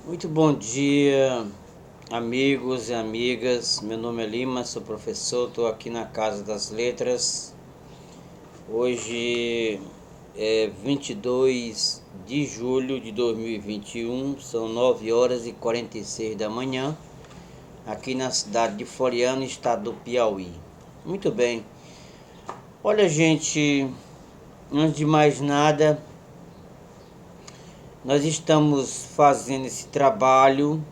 Muito bom dia, amigos e amigas. Meu nome é Lima, sou professor, estou aqui na Casa das Letras. Hoje é 22 de julho de 2021, são 9 horas e 46 da manhã, aqui na cidade de Floriano, estado do Piauí. Muito bem. Olha, gente, antes de mais nada, nós estamos fazendo esse trabalho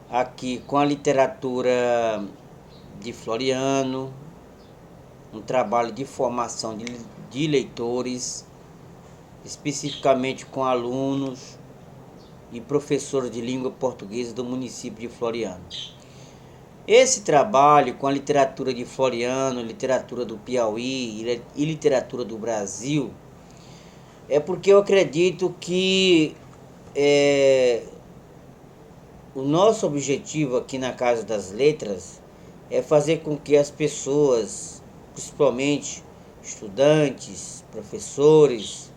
aqui com a literatura de Floriano, um trabalho de formação de leitores, especificamente com alunos e professores de língua portuguesa do município de Floriano. Esse trabalho com a literatura de Floriano, literatura do Piauí e literatura do Brasil é porque eu acredito que o nosso objetivo aqui na Casa das Letras é fazer com que as pessoas, principalmente estudantes, professores,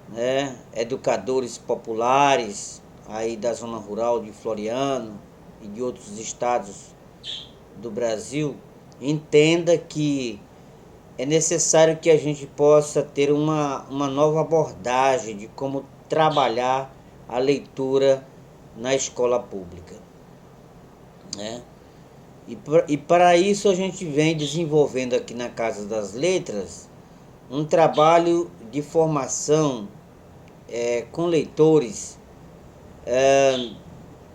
né, educadores populares aí da zona rural de Floriano e de outros estados do Brasil, entenda que é necessário que a gente possa ter uma nova abordagem de como trabalhar a leitura na escola pública, né? E para isso a gente vem desenvolvendo aqui na Casa das Letras um trabalho de formação com leitores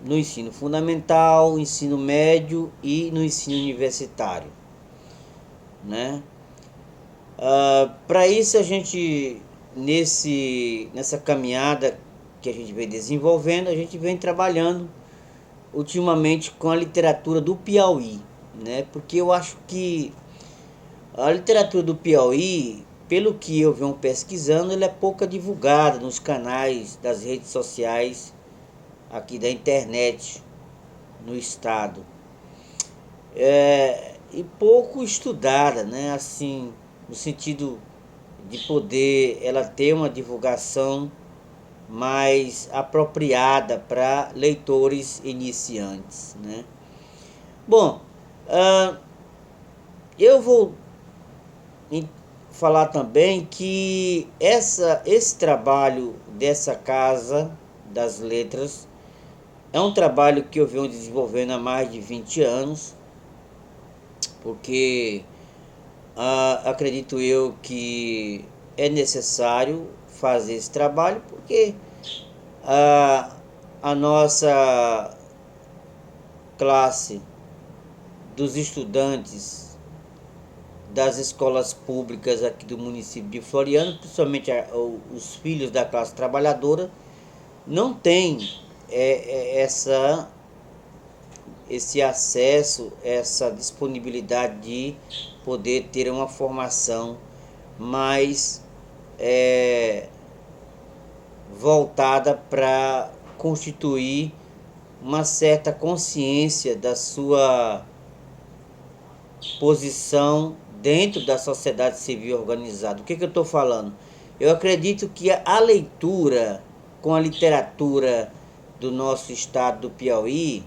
no ensino fundamental, ensino médio e no ensino universitário, né? Para isso a gente, nessa caminhada que a gente vem desenvolvendo, a gente vem trabalhando ultimamente com a literatura do Piauí, né? Porque eu acho que a literatura do Piauí, pelo que eu venho pesquisando, ela é pouco divulgada nos canais das redes sociais aqui da internet no estado. E pouco estudada, né? Assim, no sentido de poder ela ter uma divulgação mais apropriada para leitores iniciantes, né? Bom, eu vou falar também que esse trabalho dessa Casa das Letras é um trabalho que eu venho desenvolvendo há mais de 20 anos, porque acredito eu que é necessário fazer esse trabalho, porque a, a nossa classe dos estudantes das escolas públicas aqui do município de Floriano, principalmente os filhos da classe trabalhadora, não tem esse acesso, essa disponibilidade de poder ter uma formação mais voltada para constituir uma certa consciência da sua posição dentro da sociedade civil organizada. O que eu estou falando? Eu acredito que a leitura com a literatura do nosso estado do Piauí,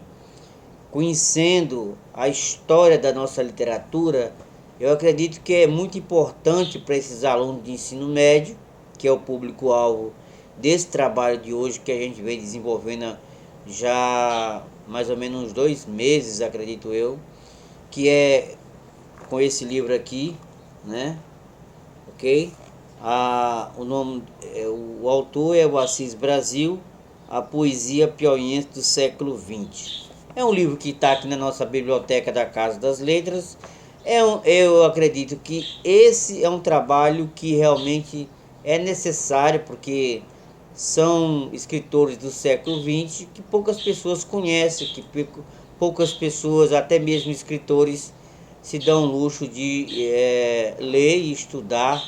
conhecendo a história da nossa literatura, eu acredito que é muito importante para esses alunos de ensino médio, que é o público-alvo desse trabalho de hoje que a gente vem desenvolvendo já mais ou menos uns 2 meses, acredito eu, que é com esse livro aqui, né? Ok? O nome, o autor é o Assis Brasil, a poesia piauiense do século XX. É um livro que está aqui na nossa biblioteca da Casa das Letras. Eu acredito que esse é um trabalho que realmente é necessário, porque são escritores do século XX que poucas pessoas conhecem, que poucas pessoas, até mesmo escritores, se dão o luxo de ler e estudar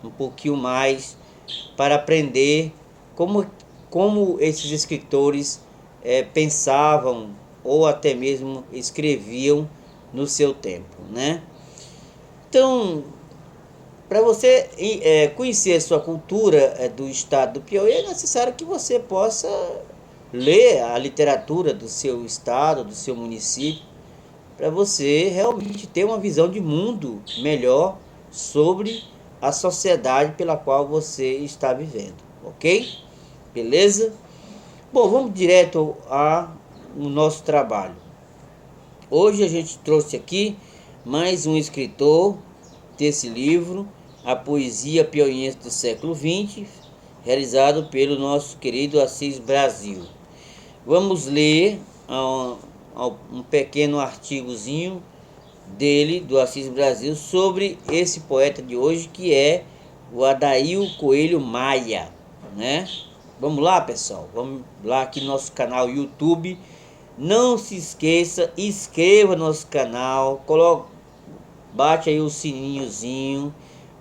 um pouquinho mais para aprender como esses escritores pensavam ou até mesmo escreviam no seu tempo, né? Então, para você conhecer a sua cultura do estado do Piauí, é necessário que você possa ler a literatura do seu estado, do seu município, para você realmente ter uma visão de mundo melhor sobre a sociedade pela qual você está vivendo, ok? Beleza? Bom, vamos direto ao nosso trabalho. Hoje a gente trouxe aqui mais um escritor desse livro, A Poesia Piauiense do Século XX, realizado pelo nosso querido Assis Brasil. Vamos ler um pequeno artigozinho dele, do Assis Brasil, sobre esse poeta de hoje, que é o Adair Coelho Maia, né? Vamos lá, pessoal, vamos lá aqui no nosso canal YouTube. Não se esqueça, inscreva no nosso canal, bate aí o sininhozinho,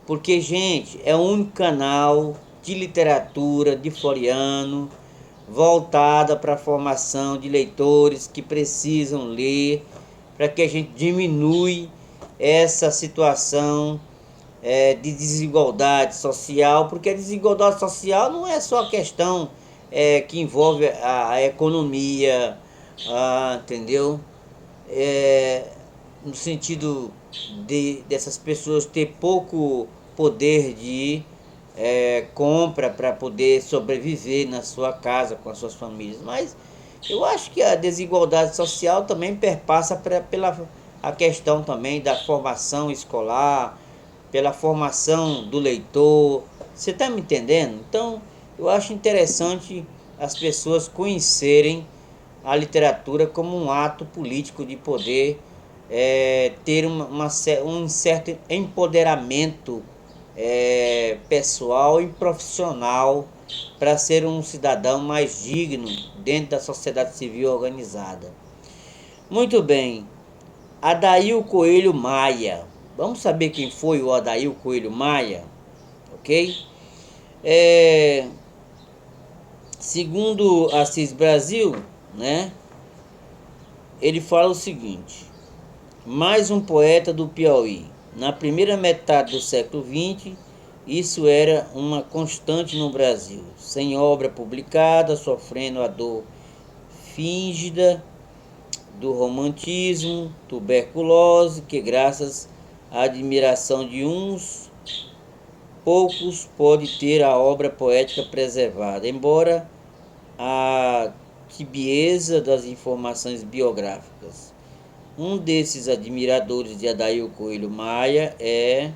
porque, gente, é o único canal de literatura de Floriano voltada para a formação de leitores que precisam ler, para que a gente diminui essa situação de desigualdade social, porque a desigualdade social não é só a questão que envolve a economia, entendeu? No sentido dessas pessoas ter pouco poder de compra para poder sobreviver na sua casa com as suas famílias. Mas eu acho que a desigualdade social também perpassa pela a questão também da formação escolar, pela formação do leitor. Você está me entendendo? Então, eu acho interessante as pessoas conhecerem a literatura como um ato político de poder ter um certo empoderamento pessoal e profissional para ser um cidadão mais digno dentro da sociedade civil organizada. Muito bem, Adair Coelho Maia. Vamos saber quem foi o Adair Coelho Maia, ok? Segundo Assis Brasil, né? Ele fala o seguinte: mais um poeta do Piauí. Na primeira metade do século XX, isso era uma constante no Brasil. Sem obra publicada, sofrendo a dor fíngida do romantismo, tuberculose, que graças à admiração de uns poucos pode ter a obra poética preservada, embora a tibieza das informações biográficas. Um desses admiradores de Adair Coelho Maia é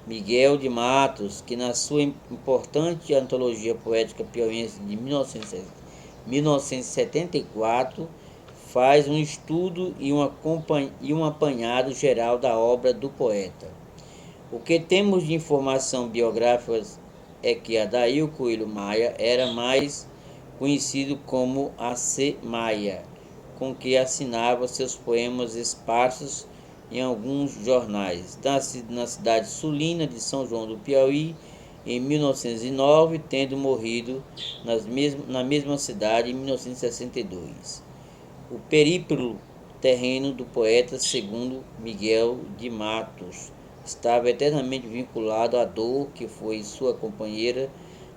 Miguel de Matos, que na sua importante antologia poética piauiense de 1974 faz um estudo e um apanhado geral da obra do poeta. O que temos de informação biográfica é que Adair Coelho Maia era mais conhecido como A.C. Maia, com que assinava seus poemas esparsos em alguns jornais. Nascido na cidade sulina de São João do Piauí em 1909, tendo morrido na mesma cidade em 1962. O periplo terreno do poeta, segundo Miguel de Matos, estava eternamente vinculado à dor que foi sua companheira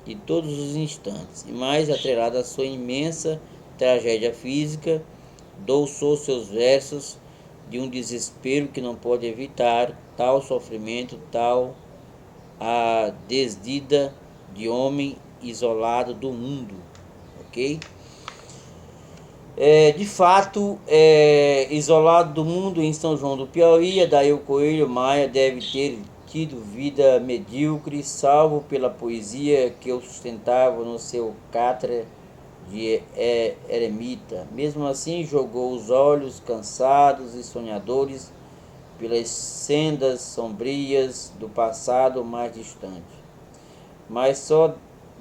de todos os instantes, e mais atrelada à sua imensa tragédia física, douçou seus versos de um desespero que não pode evitar, tal sofrimento, tal a desdida de homem isolado do mundo, ok? De fato, isolado do mundo em São João do Piauí, Adair Coelho Maia deve ter tido vida medíocre, salvo pela poesia que o sustentava no seu catre de eremita. Mesmo assim, jogou os olhos cansados e sonhadores pelas sendas sombrias do passado mais distante, mas só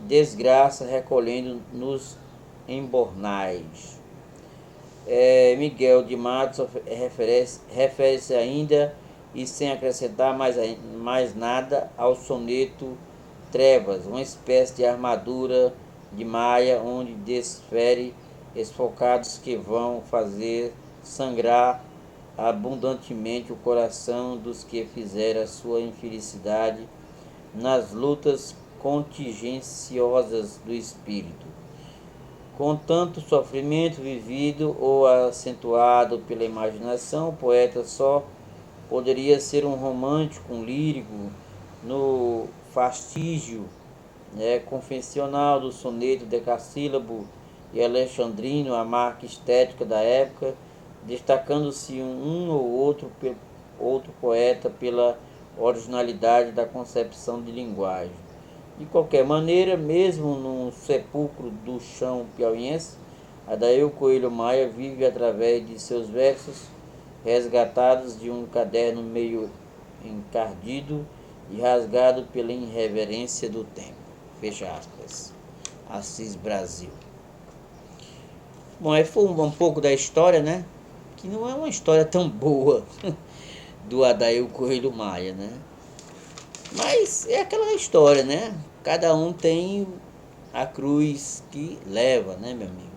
desgraça recolhendo nos embornais. Miguel de Matos refere-se ainda, e sem acrescentar mais nada, ao soneto Trevas, uma espécie de armadura de Maia, onde desfere esfocados que vão fazer sangrar abundantemente o coração dos que fizeram a sua infelicidade nas lutas contingenciosas do espírito. Com tanto sofrimento vivido ou acentuado pela imaginação, o poeta só poderia ser um romântico, um lírico, no fastígio, convencional do soneto decassílabo e alexandrino, a marca estética da época, destacando-se um ou outro poeta pela originalidade da concepção de linguagem. De qualquer maneira, mesmo no sepulcro do chão piauiense, Adair Coelho Maia vive através de seus versos resgatados de um caderno meio encardido e rasgado pela irreverência do tempo. Fecha aspas. Assis Brasil. Bom, aí foi um pouco da história, né? Que não é uma história tão boa do Adair Coelho Maia, né? Mas é aquela história, né? Cada um tem a cruz que leva, né, meu amigo?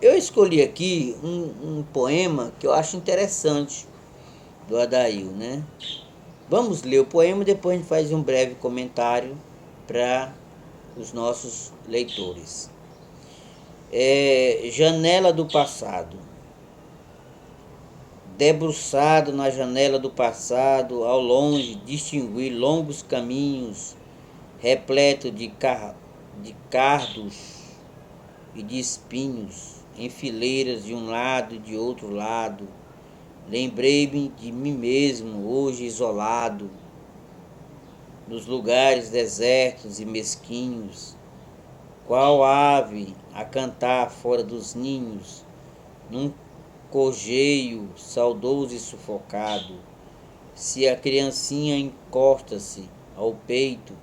Eu escolhi aqui um poema que eu acho interessante do Adair, né? Vamos ler o poema e depois a gente faz um breve comentário para os nossos leitores. Janela do passado. Debruçado na janela do passado, ao longe distingui longos caminhos, repleto de cardos e de espinhos, em fileiras de um lado e de outro lado. Lembrei-me de mim mesmo, hoje isolado, nos lugares desertos e mesquinhos, qual ave a cantar fora dos ninhos, num cojeio saudoso e sufocado, se a criancinha encosta-se ao peito,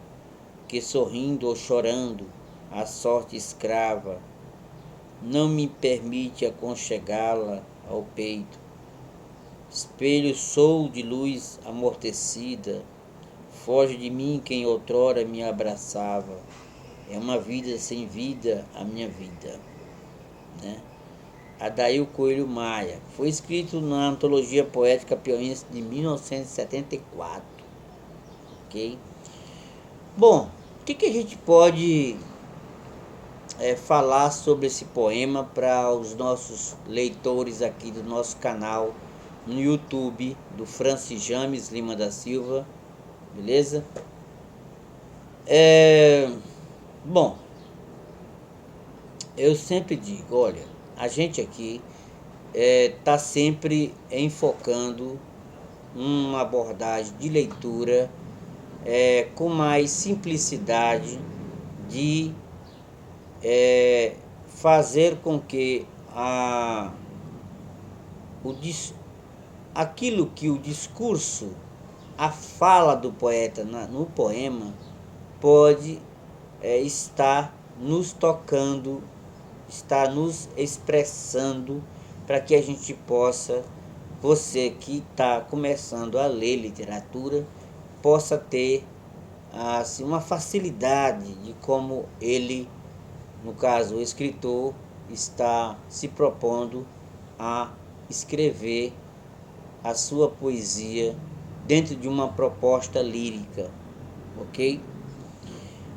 que sorrindo ou chorando, a sorte escrava não me permite aconchegá-la ao peito. Espelho sou de luz amortecida, foge de mim quem outrora me abraçava. É uma vida sem vida a minha vida, né? Adair Coelho Maia. Foi escrito na Antologia Poética Piauiense de 1974. Ok? Bom, o que a gente pode falar sobre esse poema para os nossos leitores aqui do nosso canal no YouTube do Francis James Lima da Silva, beleza? Bom, eu sempre digo, olha, a gente aqui está sempre enfocando uma abordagem de leitura com mais simplicidade de fazer com que aquilo que o discurso, a fala do poeta no poema pode estar nos tocando, estar nos expressando, para que a gente possa, você que está começando a ler literatura, possa ter assim, uma facilidade de como ele, no caso o escritor, está se propondo a escrever a sua poesia dentro de uma proposta lírica, ok?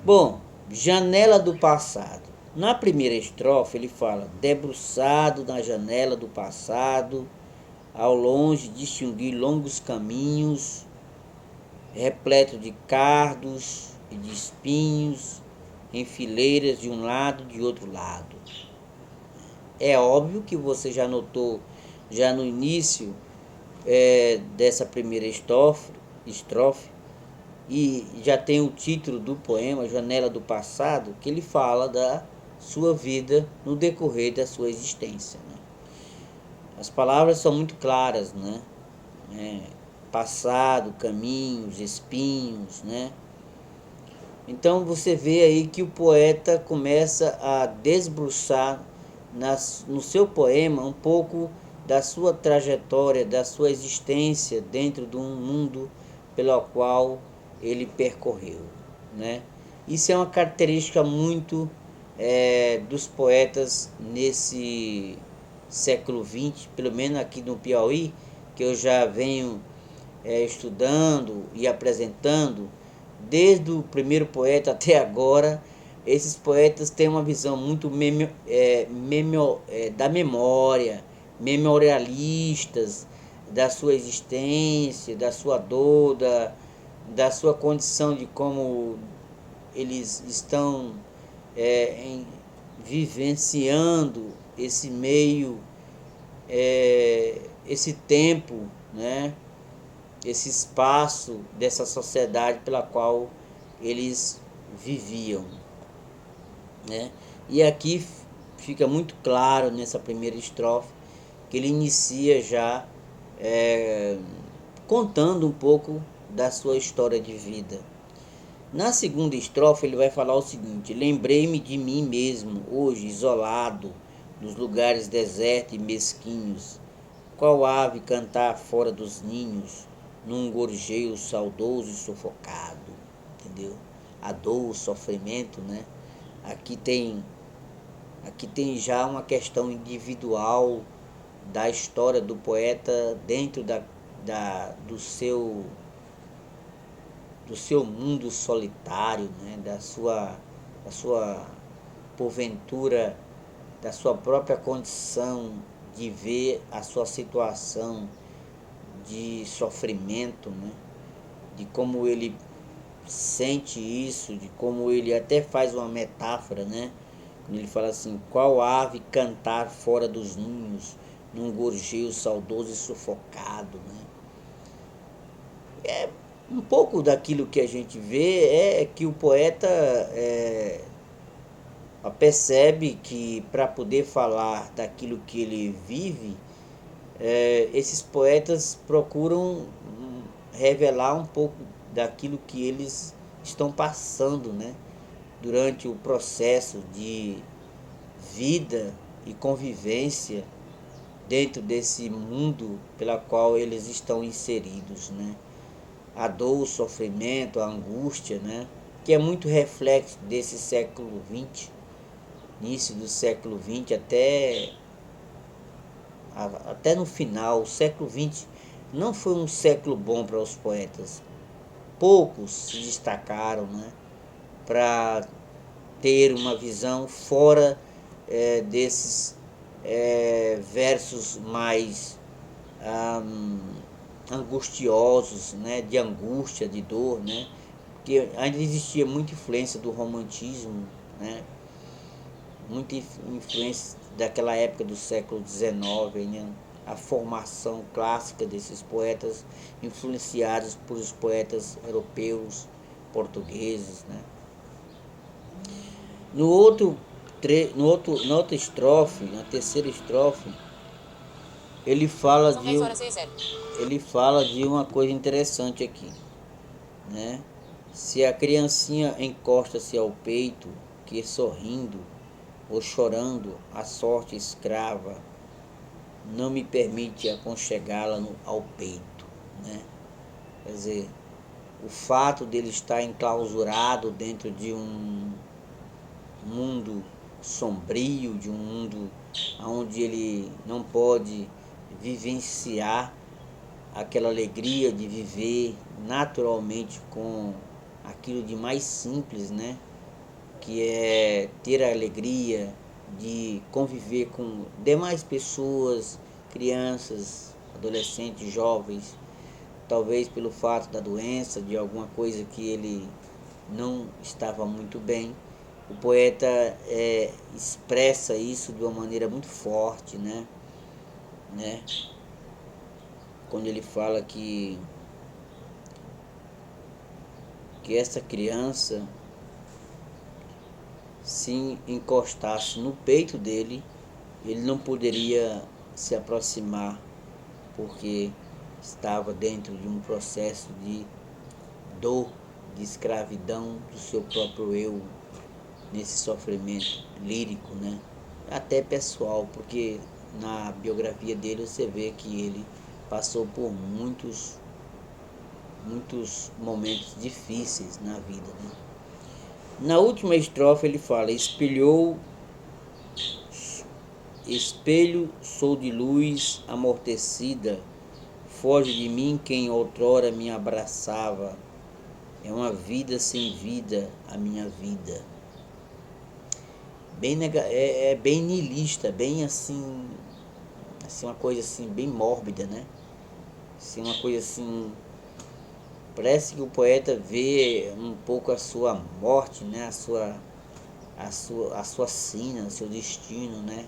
Bom, janela do passado. Na primeira estrofe ele fala: debruçado na janela do passado, ao longe distingui longos caminhos, repleto de cardos e de espinhos, em fileiras de um lado e de outro lado. É óbvio que você já notou, já no início dessa primeira estrofe, e já tem o título do poema, Janela do Passado, que ele fala da sua vida no decorrer da sua existência, né? As palavras são muito claras, né? Passado, caminhos, espinhos, né? Então você vê aí que o poeta começa a desbruçar no seu poema um pouco da sua trajetória, da sua existência dentro de um mundo pelo qual ele percorreu, né? Isso é uma característica muito dos poetas nesse século XX, pelo menos aqui no Piauí, que eu já venho estudando e apresentando, desde o primeiro poeta até agora, Esses poetas têm uma visão muito da memória, memorialistas da sua existência, da sua dor, da sua condição, de como eles estão vivenciando esse meio, esse tempo, né? Esse espaço dessa sociedade pela qual eles viviam, né? E aqui fica muito claro nessa primeira estrofe que ele inicia já contando um pouco da sua história de vida. Na segunda estrofe ele vai falar o seguinte: lembrei-me de mim mesmo, hoje isolado, nos lugares desertos e mesquinhos, qual ave cantar fora dos ninhos, num gorjeio saudoso e sufocado, entendeu? A dor, o sofrimento, né? Aqui tem já uma questão individual da história do poeta dentro do seu mundo solitário, né? da sua porventura, da sua própria condição de ver a sua situação de sofrimento, né? De como ele sente isso, de como ele até faz uma metáfora, né? Quando ele fala assim: qual ave cantar fora dos ninhos, num gorjeio saudoso e sufocado, né? É um pouco daquilo que a gente vê é que o poeta percebe que para poder falar daquilo que ele vive, esses poetas procuram revelar um pouco daquilo que eles estão passando, né? Durante o processo de vida e convivência dentro desse mundo pela qual eles estão inseridos, né? A dor, o sofrimento, a angústia, né? Que é muito reflexo desse século XX, início do século XX até no final. O século XX não foi um século bom para os poetas. Poucos se destacaram, né? Para ter uma visão fora desses versos mais angustiosos, né? De angústia, de dor, né? Porque ainda existia muita influência do romantismo, né? Muita influência daquela época do século XIX, né? A formação clássica desses poetas influenciados por os poetas europeus, portugueses, né? Na outra estrofe, na terceira estrofe, ele fala ele fala de uma coisa interessante aqui, né? Se a criancinha encosta-se ao peito, que sorrindo ou chorando a sorte escrava não me permite aconchegá-la ao peito, né? Quer dizer, o fato dele estar enclausurado dentro de um mundo sombrio, de um mundo onde ele não pode vivenciar aquela alegria de viver naturalmente com aquilo de mais simples, né? Que é ter a alegria de conviver com demais pessoas, crianças, adolescentes, jovens, talvez pelo fato da doença, de alguma coisa que ele não estava muito bem. O poeta expressa isso de uma maneira muito forte, né? Quando ele fala que essa criança, se encostasse no peito dele, ele não poderia se aproximar, porque estava dentro de um processo de dor, de escravidão do seu próprio eu, nesse sofrimento lírico, né? Até pessoal, porque na biografia dele você vê que ele passou por muitos momentos difíceis na vida, né? Na última estrofe ele fala: espelho sou de luz amortecida, foge de mim quem outrora me abraçava, é uma vida sem vida a minha vida. é bem niilista, bem assim, uma coisa assim, bem mórbida, né? Assim, uma coisa assim, parece que o poeta vê um pouco a sua morte, né? A sua sina, o seu destino, né?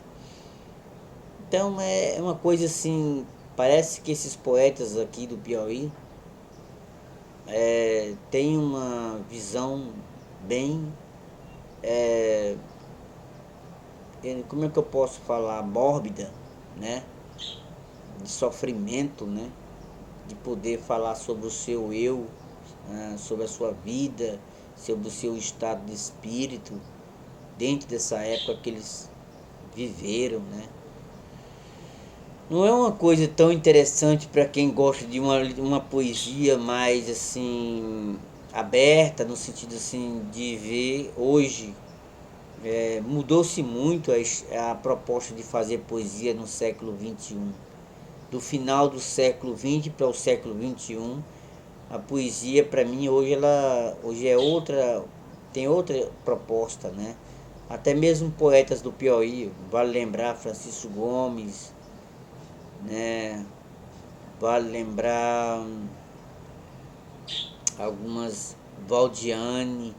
Então é uma coisa assim, parece que esses poetas aqui do Piauí têm uma visão bem, como é que eu posso falar, mórbida, né? De sofrimento, né? De poder falar sobre o seu eu, sobre a sua vida, sobre o seu estado de espírito, dentro dessa época que eles viveram, né? Não é uma coisa tão interessante para quem gosta de uma poesia mais assim aberta, no sentido assim de ver hoje. Mudou-se muito a proposta de fazer poesia no século XXI. Do final do século XX para o século XXI, a poesia para mim hoje é outra, tem outra proposta, né? Até mesmo poetas do Piauí, vale lembrar Francisco Gomes, né? Vale lembrar algumas, Valdiane,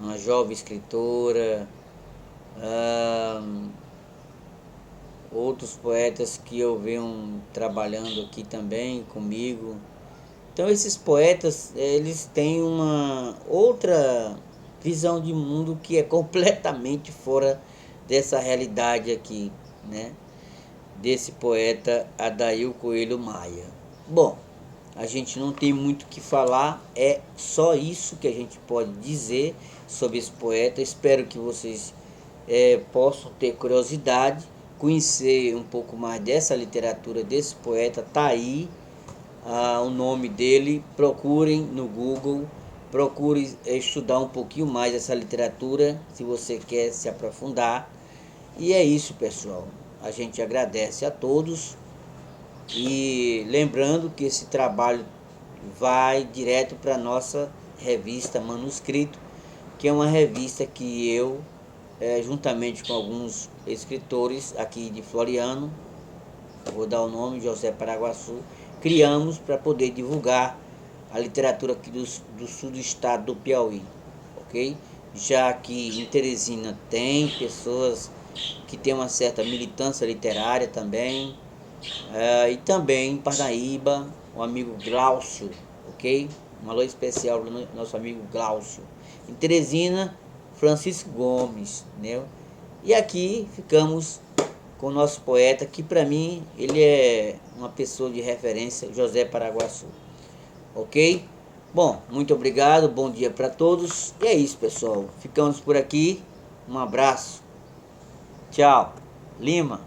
uma jovem escritora, outros poetas que eu venho trabalhando aqui também comigo. Então esses poetas, eles têm uma outra visão de mundo que é completamente fora dessa realidade aqui, né? Desse poeta Adair Coelho Maia. Bom, a gente não tem muito o que falar, é só isso que a gente pode dizer sobre esse poeta. Espero que vocês possam ter curiosidade, conhecer um pouco mais dessa literatura desse poeta. Tá aí o nome dele, procurem no Google, procure estudar um pouquinho mais essa literatura, se você quer se aprofundar. E é isso, pessoal. A gente agradece a todos e lembrando que esse trabalho vai direto para a nossa revista Manuscrito, que é uma revista que eu, juntamente com alguns escritores aqui de Floriano, vou dar o nome, José Paraguaçu, criamos para poder divulgar a literatura aqui do sul do estado do Piauí, ok? Já que em Teresina tem pessoas que têm uma certa militância literária também, e também em Parnaíba, o amigo Glaucio, ok? Um alô especial para o nosso amigo Glaucio. Em Teresina, Francisco Gomes, né? E aqui ficamos com o nosso poeta, que para mim ele é uma pessoa de referência, José Paraguaçu, ok? Bom, muito obrigado, bom dia para todos, e é isso, pessoal, ficamos por aqui, um abraço, tchau, Lima.